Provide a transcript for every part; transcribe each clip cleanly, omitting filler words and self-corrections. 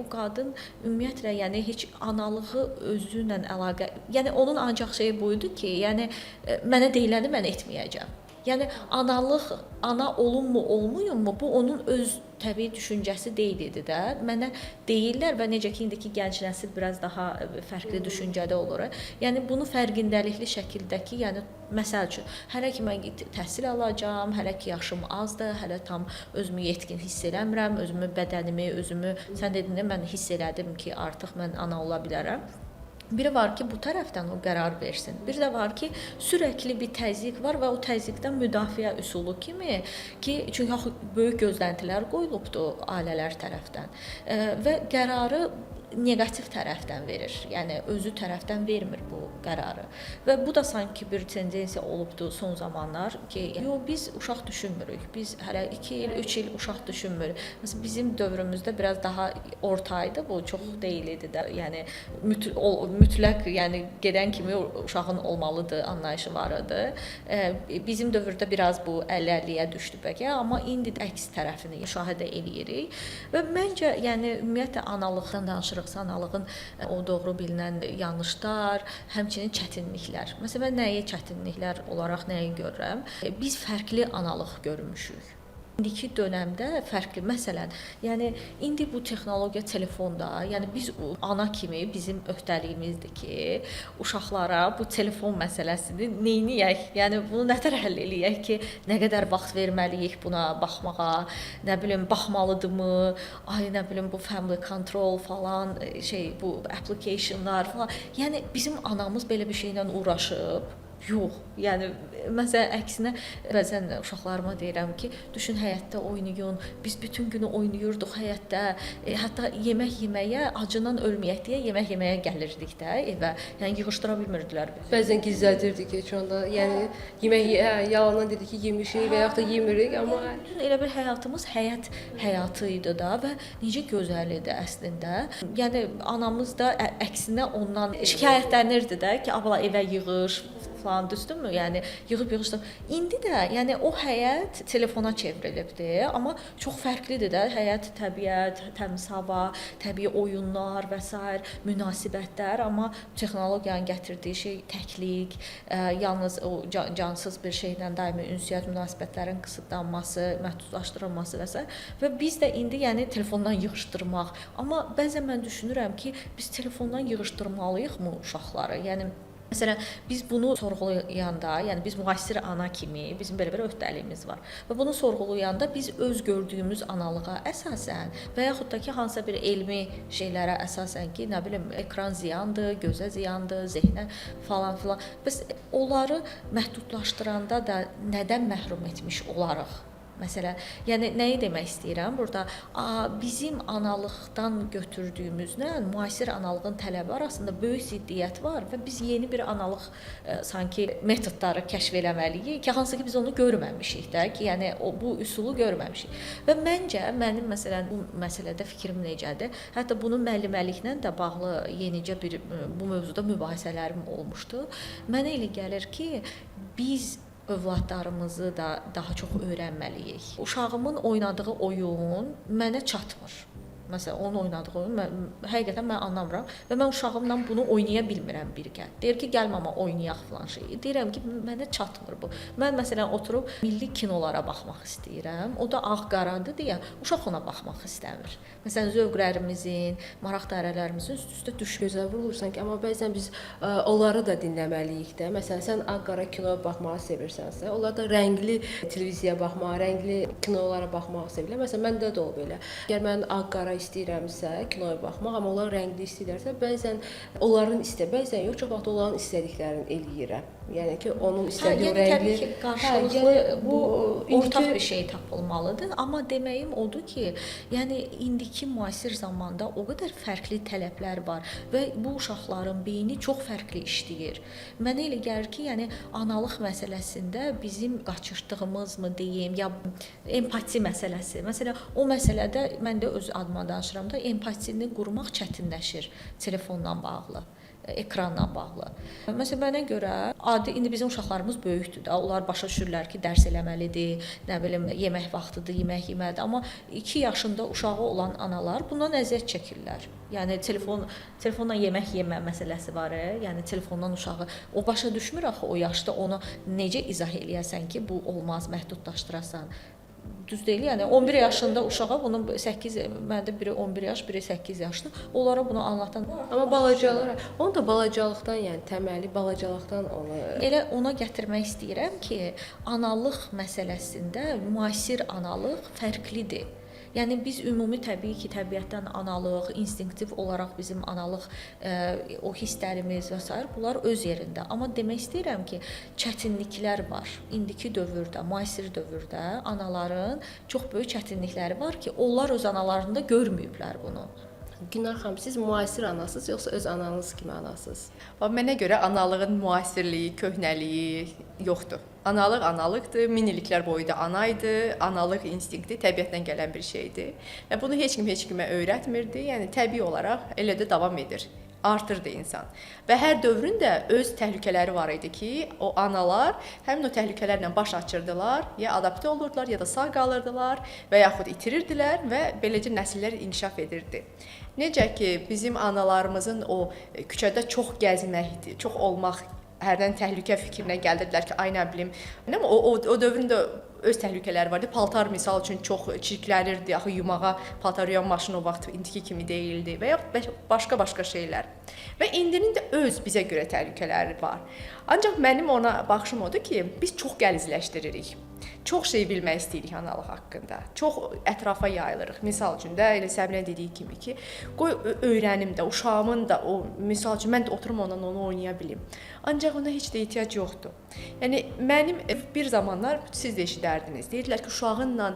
o qadın ümumiyyətlə yəni heç analığı özü ilə əlaqə, yəni onun ancaq şeyi buydu ki, yəni mənə deyiləni mən etməyəcəm. Yəni analıq, ana olunmu, olmuyummu, bu onun öz təbii düşüncəsi deyil idi də. Mənə deyirlər və necə ki indiki gənc nəsil biraz daha fərqli düşüncədə olur. Yəni bunu fərqindəlikli şəkildə ki, yəni məsəl üçün hələ ki mən təhsil alacağam, hələ ki yaşım azdır, hələ tam özümü yetkin hiss eləmirəm, özümü, bədənimi, özümü sən dedin də mən hiss elədim ki, artıq mən ana ola bilərəm. Biri var ki, bu tərəfdən o qərar versin. Bir də var ki, sürəkli bir təzyiq var və o təzyiqdən müdafiə üsulu kimi ki, çünki böyük gözləntilər qoyulubdu ailələr tərəfdən və qərarı neqativ tərəfdən verir. Yəni özü tərəfdən vermir bu qərarı. Və bu da sanki bir tendensiya olubdu son zamanlar ki, biz uşaq düşünmürük. Biz hələ 2 il, 3 il uşaq düşünmürük. Məsələn, bizim dövrümüzdə biraz daha ortaydı, bu çox deyil idi də. Yəni mütləq, yəni gedən kimi uşağın olmalıdır anlayışı var idi. Bizim dövrdə biraz bu 50-50-yə düşdü bəlkə, amma indi əks tərəfini müşahidə eləyirik. Və məncə, yəni ümumiyyətlə analıqdan danışırıq. Analığın o doğru bilinən yanlışlar, həmçinin çətinliklər. Məsələn, mən nəyi çətinliklər olaraq nəyi görürəm? Biz fərqli analıq görmüşük. İndiki dönəmdə fərqli, məsələn, yəni indi bu texnologiya telefonda, yəni biz ana kimi bizim öhdəliyimizdir ki, uşaqlara bu telefon məsələsini neyniyək? Yəni bunu nətər həll eləyək ki, nə qədər vaxt verməliyik buna baxmağa, nə bilim baxmalıdırmı? Ay nə bilim bu family control falan bu applicationlar falan. Yəni bizim anamız belə bir şeylə uğraşıb. Yox, yəni məsələn əksinə bəzən uşaqlarıma deyirəm ki, düşün həyətdə oynayın. Biz bütün günü oynayırdıq həyətdə. Hətta yemək yeməyə acından ölməyək deyə yemək yeməyə gəlirdik də evə. Yəni yığışdıra bilmirdilər bizi. Bəzən gizlədirdik heç onda. Yəni yemək yalandan dedik ki, yemişik və yaxud da yemirik, amma elə bir həyatımız həyat həyatı idi da və necə gözəl idi əslində. Yəni anamız da əksinə ondan şikayətlənirdi də ki, abla evə yığır falan, düzdürmü? Yəni yığıb-yığışdırıb. İndi də, yəni o həyat telefona çevrilibdi, amma çox fərqlidir də. Həyat, təbiət, təmiz hava, təbii oyunlar və s. münasibətlər, amma texnologiyanın gətirdiyi şey təklik, yalnız o cansız bir şeylə daimi ünsiyyət münasibətlərin qısıtlanması, məhdudlaşdırılması və s. Və biz də indi yəni telefondan yığışdırmaq. Amma bəzən mən düşünürəm ki, biz telefondan yığışdırmalıyıqmı uşaqları? Yəni məsələn, biz bunu sorğulayanda, yəni biz müasir ana kimi bizim belə bir öhdəliyimiz var. Və bunu sorğulayanda biz öz gördüyümüz analığa əsasən və yaxud da ki, hansısa bir elmi şeylərə əsasən ki, nə bilim, ekran ziyandır, gözə ziyandır, zehnə falan filan. Biz onları məhdudlaşdıranda da nədən məhrum etmiş olarıq? Məsələn, yəni nəyi demək istəyirəm? Burada bizim analıqdan götürdüyümüzlə müasir analığın tələbi arasında böyük ziddiyyət var və biz yeni bir analıq sanki metodları kəşf eləməliyik ki, hansı ki biz onu görməmişik də ki, yəni bu üsulu görməmişik. Və məncə mənim məsələn bu məsələdə fikrim necədir? Hətta bunun müəlliməliklə də bağlı yenicə bir bu mövzuda mübahisələrim olmuşdu. Mənə elə gəlir ki, biz övladlarımızı da daha çox öyrənməliyik. Uşağımın oynadığı oyun mənə çatmır. Məsələn, onun oynadığı oyun həqiqətən mən anlamıram və mən uşağımla bunu oynaya bilmirəm birgə. Deyir ki, gəl mama oynayaq falan şey. Deyirəm ki, mənə çatmır bu. Mən məsələn oturub milli kinolara baxmaq istəyirəm. O da ağ-qaradır deyə uşaq ona baxmaq istəmir. Məsələn, zövqlərimizin, maraq dairələrimizin üst-üstə gözəl vurursan ki, amma bəzən biz onları da dinləməliyik də. Məsələn, sən ağ-qara kino baxmağı sevirsənsə, onlar da rəngli televiziyaya baxmağı, rəngli kinolara baxmağı sevirlər. Məsələn, məndə də o belə. Əgər mən ağ-qara istəyirəmsə, kinoya baxmaq, amma onlar rəngli istəyirlərsə, bəzən onların bəzən yox, çox vaxt onların istədiklərini eləyirəm. Yəni ki, onun istədiyi rəngli. Təbii ki, qarşılıqlı bu ortaq bir şey tapılmalıdır, amma deməyim odur ki, yəni indiki müasir zamanda o qədər fərqli tələblər var və bu uşaqların beyni çox fərqli işləyir. Mənə elə gəlir ki, yəni analıq məsələsində bizim qaçırdığımızmı deyim, ya empati məsələsi. Məsələn, o məsələdə mən də öz adıma danışıram da, empatini qurmaq çətinləşir telefonla bağlı. ekranla bağlı. Məsələn, mənə görə adi indi bizim uşaqlarımız böyükdür də, onlar başa düşürlər ki, dərs eləməlidir, nə bilim, yemək vaxtıdır, yemək yeməlidir, amma 2 yaşında uşağı olan analar bundan əziyyət çəkirlər. Yəni telefonla yemək yemə məsələsi var, yəni telefondan uşağı o başa düşmür axı o yaşda onu necə izah eləyəsən ki, bu olmaz, məhdudlaşdırasan. Düz deyil, yəni 11 yaşında uşağa bunu 8, məndə biri 11 yaş, biri 8 yaşlı, onlara bunu anlatan. Amma balacalara, onu da balacalıqdan, yəni təməli balacalıqdan onu Elə ona gətirmək istəyirəm ki, analıq məsələsində müasir analıq fərqlidir. Yəni biz ümumi təbii ki, təbiətdən analıq, instinktiv olaraq bizim analıq o hisslərimiz və s. bunlar öz yerində. Amma demək istəyirəm ki, çətinliklər var. İndiki dövrdə, müasir dövrdə anaların çox böyük çətinlikləri var ki, onlar öz analarında görməyiblər bunu. Günar xanım, siz müasir anasınız yoxsa öz ananız kimi anasınız? Mənə görə analığın müasirliyi, köhnəliyi yoxdur. Analıq analıqdır, min illiklər boyu da ana idi, analıq instinkti təbiətdən gələn bir şeydir. Və bunu heç kimə öyrətmirdi, yəni təbii olaraq elə də davam edir. Artırdı insan. Və hər dövrün də öz təhlükələri var idi ki, o analar həmin o təhlükələrlə baş açırdılar, ya adaptə olurdular, ya da sağ qalırdılar və yaxud itirirdilər və beləcə nəsillər inkişaf edirdi. Necə ki, bizim analarımızın o küçədə çox gəzməkdir, çox olmaq hərdən təhlükə fikrinə gəlirdilər ki, ay nə bilim, o dövrün də öz təhlükələri vardı. Paltar misal üçün çox çirklənirdi, axı yumağa paltar yuyan maşın o vaxt indiki kimi deyildi və ya başqa şeylər. Və indinin də öz bizə görə təhlükələri var. Ancaq mənim ona baxışım odur ki, biz çox qəlizləşdiririk. Çox şey bilmək istəyirik analıq haqqında. Çox ətrafa yayılırıq. Misal üçün də elə Səbinə dediyi kimi ki, qoy öyrənim də, uşağımın da o misal üçün mən də oturum ondan onu oynaya bilim. Ancaq ona heç də ehtiyac yoxdur. Yəni mənim bir zamanlar siz də eşidərdiniz. Deyirdilər ki, uşağınla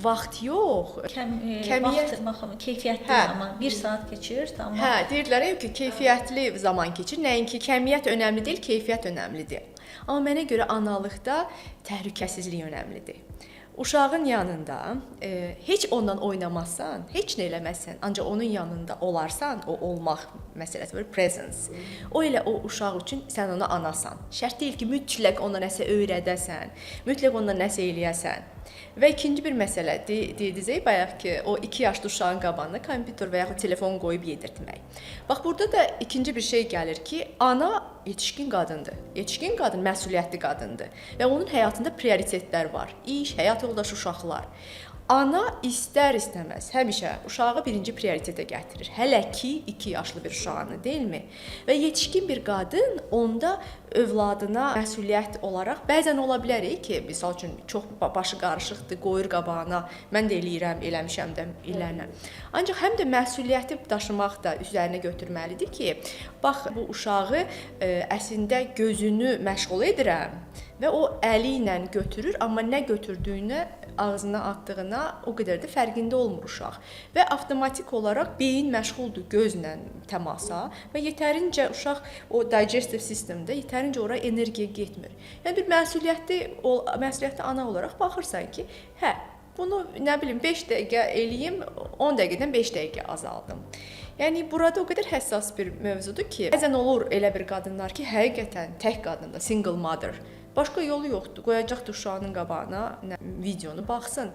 vaxt yox, Vaxt baxımı keyfiyyətli zaman 1 saat keçir, tamam. Deyirdilər ki, keyfiyyətli zaman keçir. Nəinki kəmiyyət önəmli deyil, keyfiyyət önəmlidir. Amma mənə görə analıqda təhlükəsizlik önəmlidir. Uşağın yanında heç ondan oynamazsan, heç nə eləməzsən, ancaq onun yanında olarsan, o olmaq məsələsi var, presence. O elə o uşaq üçün sən ona anasan. Şərt deyil ki, mütləq ona nəsə öyrədəsən, mütləq ona nəsə eləyəsən. Və ikinci bir məsələ dediniz bayaq ki, o 2 yaşlı uşağın qabağına kompüter və ya telefon qoyub yedirtmək. Bax burada da ikinci bir şey gəlir ki, ana yetişkin qadındır. Yetişkin qadın məsuliyyətli qadındır və onun həyatında prioritetlər var. İş, həyat yoldaşı, uşaqlar. Ana istər-istəməz həmişə uşağı birinci prioritetə gətirir. Hələ ki 2 yaşlı bir uşağını, deyilmi? Və yetişkin bir qadın onda övladına məsuliyyət olaraq bəzən ola bilər ki, misal üçün çox başı qarışıqdır, qoyur qabağına. Mən də eləyirəm, eləmişəm də illərlə. Ancaq həm də məsuliyyəti daşımaq da üzərinə götürməlidir ki, bax bu uşağı əslində gözünü məşğul edirəm və o əli ilə götürür, amma nə götürdüyünə ağzına atdığına o qədər də fərqində olmur uşaq. Və avtomatik olaraq beyin məşğuldur gözlə təmasa və yetərincə uşaq o digestive sistemdə yetərincə ora energiya getmir. Yəni bir məsuliyyətli ana olaraq baxırsan ki, bunu nə bilim 5 dəqiqə eləyim, 10 dəqiqədən 5 dəqiqə azaldım. Yəni burada o qədər həssas bir mövzudur ki, bəzən olur elə bir qadınlar ki, həqiqətən tək qadındır, single mother. Başqa yolu yoxdur. Qoyacaqdır uşağının qabağına videonu baxsın.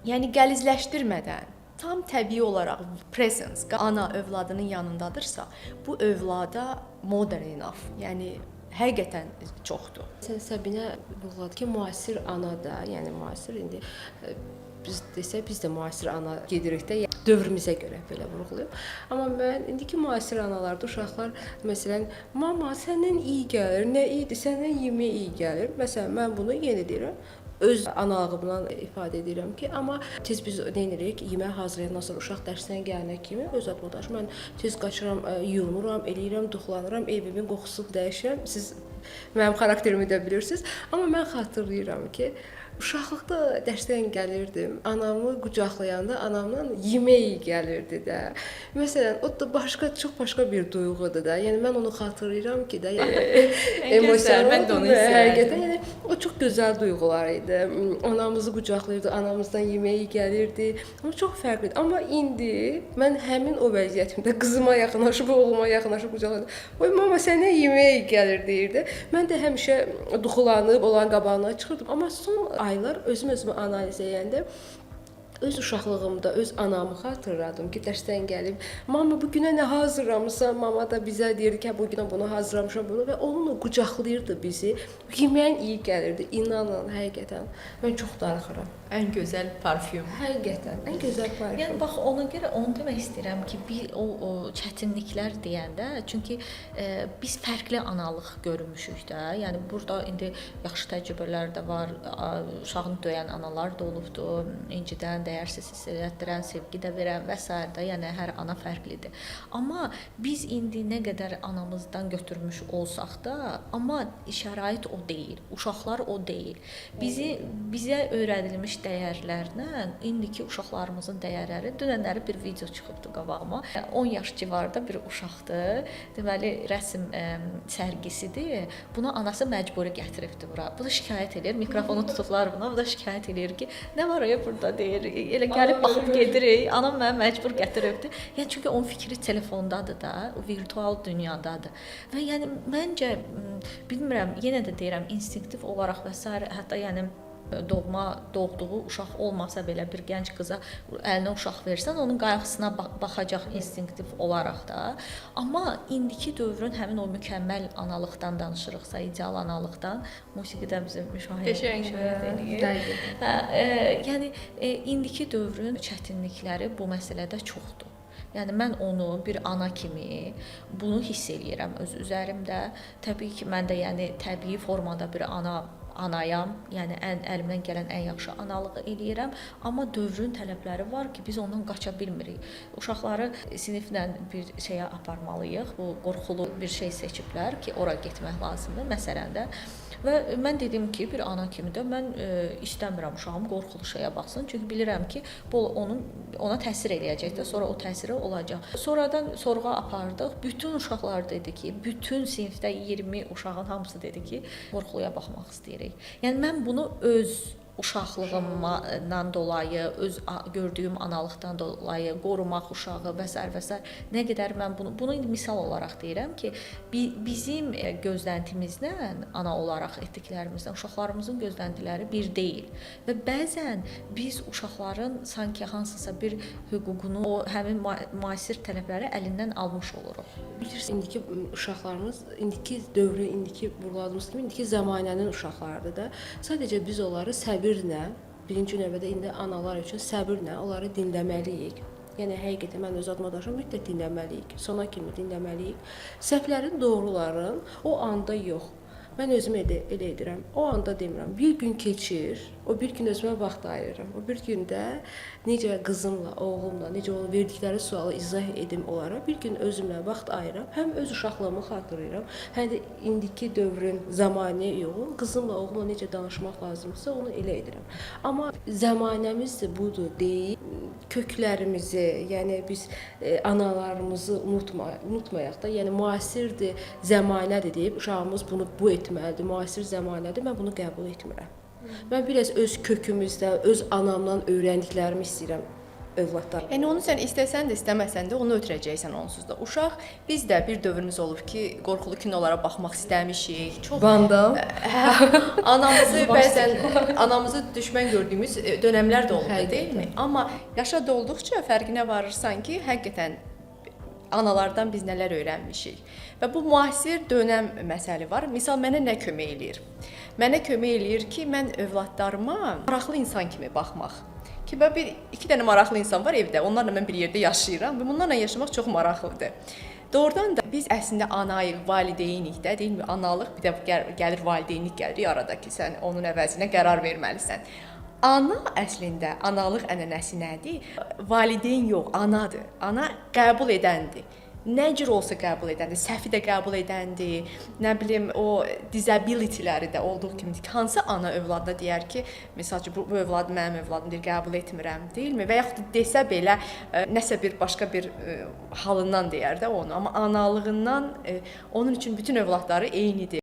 Yəni qəlizləşdirmədən, tam təbii olaraq presence, ana övladının yanındadırsa, bu övlada modern enough. Yəni həqiqətən çoxdur. Sən Səbinə vurğuladı ki, müasir ana da, yəni müasir indi biz desək biz də müasir ana gedirik də, yəni dövrümüzə görə belə vurğulayım. Amma mən indiki müasir analarda uşaqlar məsələn, mama səndən iyi gəlir, nə iyidir, səndən yemək iyi gəlir. Məsələn, mən bunu yenə deyirəm, öz analığımdan ifadə edirəm ki, amma tez biz nə edirik, yemək hazırlayandan sonra uşaq dərsdən gələnə kimi öz adımdaş mən tez qaçıram, yuyunuram, eləyirəm, duxlanıram, evimin qoxusunu dəyişirəm. Siz mənim xarakterimi də bilirsiniz. Amma mən xatırlayıram ki, Uşaqlıqda dərsdən gəlirdim. Anamı qucaqlayanda anamdan yemək gəlirdi də. Məsələn, o da çox başqa bir duyğudur da. Yəni mən onu xatırlayıram ki də, Emosional, mən də onu hiss edirdim. Yəni o çox gözəl duyğular idi. Anamızı qucaqlayırdı, anamızdan yemək gəlirdi. Amma çox fərqli idi. Amma indi mən həmin o vəziyyətimdə qızıma yaxınlaşıb, oğluma yaxınlaşıb qucaqlayırdım. "Oy mama, sənə yemək gəlir" deyirdi. Mən də həmişə duxulanıb olan qabağına çıxırdım. Amma son aylar özümü analiz edəndə öz uşaqlığımda öz anamı xatırladım ki, dərsdən gəlib, "Mama, bu günə nə hazırlamısan?" Mama da bizə deyirdi ki, "Bu günə bunu hazırlamışam bunu" və onunla qucaqlayırdı bizi. Yeməyin iyi gəlirdi. İnanın, həqiqətən mən çox darıxıram. Ən gözəl parfüm. Həqiqətən ən gözəl parfüm. Yəni bax ona görə onu demək istəyirəm ki, bir o çətinliklər deyəndə, çünki biz fərqli analıq görmüşük də. Yəni burada indi yaxşı təcrübələr də var. Uşağını döyən analar da olubdu, incidən, dəyərsiz hiss etdirən, sevgi də verən və s. də. Yəni hər ana fərqlidir. Amma biz indi nə qədər anamızdan götürmüş olsaq da, amma şərait o deyil, uşaqlar o deyil. Bizə öyrədilmiş dəyərlərlə indiki uşaqlarımızın dəyərləri, dünənləri bir video çıxıbdı qabağıma. 10 yaş civarında bir uşaqdır. Deməli rəsm sərgisidir. Buna anası məcburi gətiribdi bura. Bu da şikayət edir. Mikrofonu tutublar buna. Bu da şikayət edir ki, nə var ya burada deyir. Elə gəlib baxıb gedirik. Anam mənə məcbur gətiribdi. Yəni çünki onun fikri telefondadır da, o virtual dünyadadır. Və yəni məncə bilmirəm, yenə də deyirəm, instinktiv olaraq və s. hətta yəni doğduğu uşaq olmasa belə bir gənc qıza əlinə uşaq versən, onun qayğısına baxacaq instinktiv olaraq da. Amma indiki dövrün həmin o mükəmməl analıqdan danışırıqsa, ideal analıqdan, musiqidə bizi müşahidə edir. Yəni indiki dövrün çətinlikləri bu məsələdə çoxdur. Yəni mən onu bir ana kimi bunu hiss eləyirəm öz üzərimdə. Təbii ki, mən də yəni təbii formada bir anayam, yəni əlimdən gələn ən yaxşı analığı eləyirəm, amma dövrün tələbləri var ki, biz ondan qaça bilmirik. Uşaqları siniflə bir şeyə aparmalıyıq. Bu qorxulu bir şey seçiblər ki, ora getmək lazımdır məsələn də. Və mən dedim ki, bir ana kimi də mən istəmirəm uşağım qorxulu şeyə baxsın. Çünki bilirəm ki, bu ona təsir eləyəcək də, sonra o təsiri olacaq. Sonradan sorğu apardıq. Bütün uşaqlar dedi ki, bütün sinifdə 20 uşağın hamısı dedi ki, qorxuluya baxmaq istəyirik. Yəni mən bunu öz uşaqlığımdan dolayı, öz gördüyüm analıqdan dolayı qorumaq uşağı və s. nə qədər mən bunu indi misal olaraq deyirəm ki, bizim gözləntimizlə, ana olaraq etdiklərimizdən uşaqlarımızın gözləntiləri bir deyil. Və bəzən biz uşaqların sanki hansısa bir hüququnu, o həmin müasir tələbləri əlindən almış oluruq. Bilirsiniz, indiki uşaqlarımız, indiki dövrü, indiki vurguladığımız kimi, indiki zamanənin uşaqlarıdır da. Sadəcə biz onları səbirlə, birinci növbədə indi analar üçün səbirlə onları dinləməliyik. Yəni həqiqətən mən öz adıma danışıram, mütləq dinləməliyik. Sona kimi dinləməliyik. Səhvlərin, doğruların o anda yox. Mən özüm elə edirəm. O anda demirəm. Bir gün keçir, o bir gün özümə vaxt ayırıram. O bir gündə necə qızımla, oğlumla, necə onu verdikləri sualı izah edim onlara. Bir gün özümlə vaxt ayırıram. Həm öz uşaqlığımı xatırlayıram, həm də indiki dövrün zamanəyə uyğun qızımla, oğlumla necə danışmaq lazımdırsa onu elə edirəm. Amma zamanəmiz də budur deyil. Köklərimizi, yəni biz analarımızı unutmayaq da, yəni müasirdir, zəmanədir deyib uşağımız bunu bu etməlidir, müasir zəmanədir. Mən bunu qəbul etmirəm. Mən biraz öz kökümüzdə, öz anamdan öyrəndiklərimi istəyirəm övladlar. Yəni onu sən istəsən də, istəməsən də onu ötürəcəksən onsuz da. Uşaq, biz də bir dövrümüz olub ki, qorxulu kinolara baxmaq istəmişik. Çox Vandam. Anamızı düşmən gördüyümüz dönəmlər də olub, deyilmi? Amma yaşa dolduqca fərqinə varırsan ki, həqiqətən analardan biz nələr öyrənmişik. Və bu müasir dönəm məsələ var. Misal mənə nə kömək eləyir? Mənə kömək eləyir ki, mən övladlarıma maraqlı insan kimi baxmaq. Ki iki dənə maraqlı insan var evdə. Onlarla mən bir yerdə yaşayıram və bunlarla yaşamaq çox maraqlıdır. Doğrudan da biz əslində anayıq, valideynik də, deyilmi? Analıq bir də gəlir valideynlik gəlir arada ki, sən onun əvəzinə qərar verməlisən. Ana əslində analıq ənənəsi nədir? Valideyn yox, anadır. Ana qəbul edəndir. nə cür olsa qəbul edəndi, səhvi də qəbul edəndi, nə bilim o disability-ləri də olduğu kimi hansı ana övladına deyər ki, məsəl üçün bu övlad mənim övladımdır, qəbul etmirəm, deyilmi? Və yaxud da desə belə nəsə bir başqa bir halından deyər də onu, amma analığından onun üçün bütün övladları eynidir.